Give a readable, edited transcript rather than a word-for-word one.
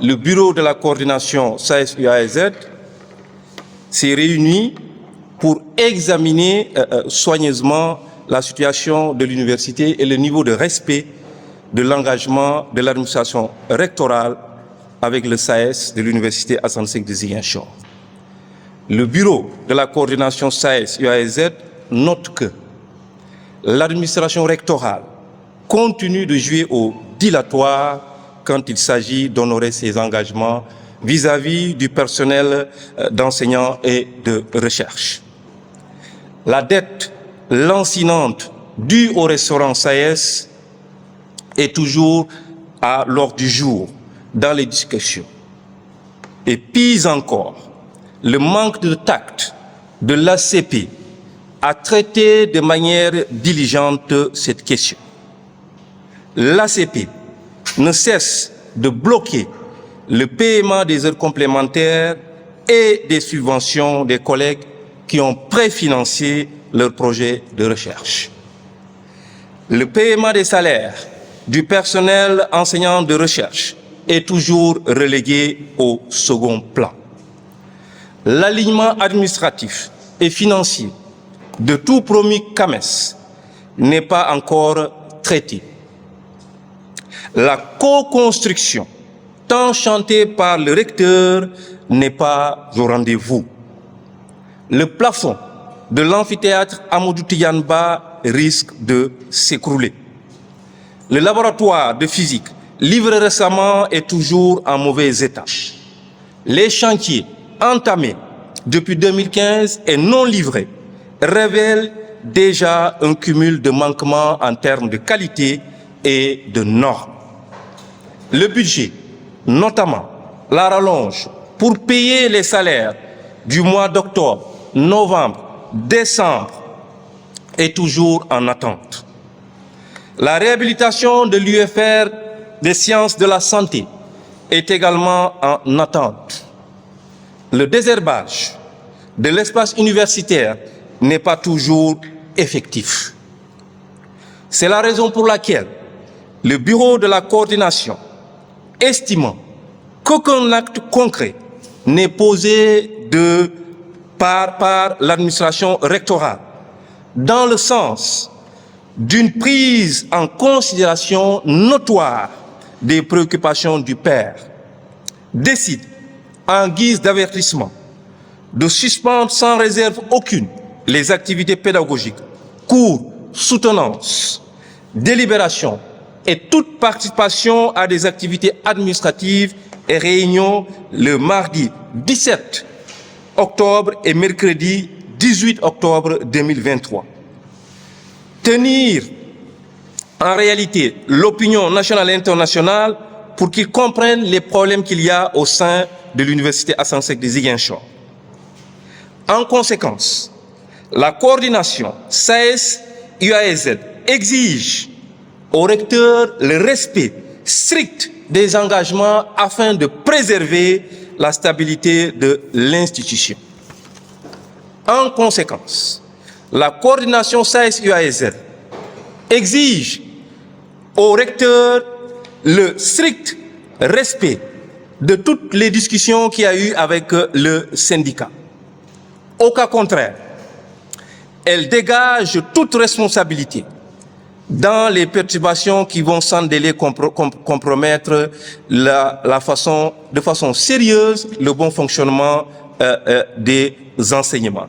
Le bureau de la coordination SAES-UAEZ s'est réuni pour examiner soigneusement la situation de l'université et le niveau de respect de l'engagement de l'administration rectorale avec le SAES de l'université Assane Seck de Ziguinchor. Le bureau de la coordination SAES-UAEZ note que l'administration rectorale continue de jouer au dilatoire quand il s'agit d'honorer ses engagements vis-à-vis du personnel d'enseignants et de recherche. La dette lancinante due au restaurant SAES est toujours à l'ordre du jour dans les discussions. Et pis encore, le manque de tact de l'ACP à traiter de manière diligente cette question. L'ACP ne cesse de bloquer le paiement des heures complémentaires et des subventions des collègues qui ont préfinancé leur projet de recherche. Le paiement des salaires du personnel enseignant de recherche est toujours relégué au second plan. L'alignement administratif et financier de tout promis CAMES n'est pas encore traité. La co-construction, tant chantée par le recteur, n'est pas au rendez-vous. Le plafond de l'amphithéâtre Amadou Tidiane Ba risque de s'écrouler. Le laboratoire de physique livré récemment est toujours en mauvais état. Les chantiers entamés depuis 2015 et non livrés révèlent déjà un cumul de manquements en termes de qualité et de normes. Le budget, notamment la rallonge pour payer les salaires du mois d'octobre, novembre, décembre, est toujours en attente. La réhabilitation de l'UFR des sciences de la santé est également en attente. Le désherbage de l'espace universitaire n'est pas toujours effectif. C'est la raison pour laquelle le bureau de la coordination, estimant qu'aucun acte concret n'est posé par l'administration rectorale dans le sens d'une prise en considération notoire des préoccupations du père, décide, en guise d'avertissement, de suspendre sans réserve aucune les activités pédagogiques, cours, soutenances, délibérations et toute participation à des activités administratives et réunions le mardi 17 octobre et mercredi 18 octobre 2023. Tenir en réalité l'opinion nationale et internationale pour qu'ils comprennent les problèmes qu'il y a au sein de l'université Assane Seck de Ziguinchor. En conséquence, la coordination SAES-UAEZ exige au recteur le respect strict des engagements afin de préserver la stabilité de l'institution. En conséquence, la coordination SAES-UAEZ exige au recteur le strict respect de toutes les discussions qu'il y a eu avec le syndicat. Au cas contraire, elle dégage toute responsabilité dans les perturbations qui vont sans délai compromettre de façon sérieuse le bon fonctionnement des enseignements.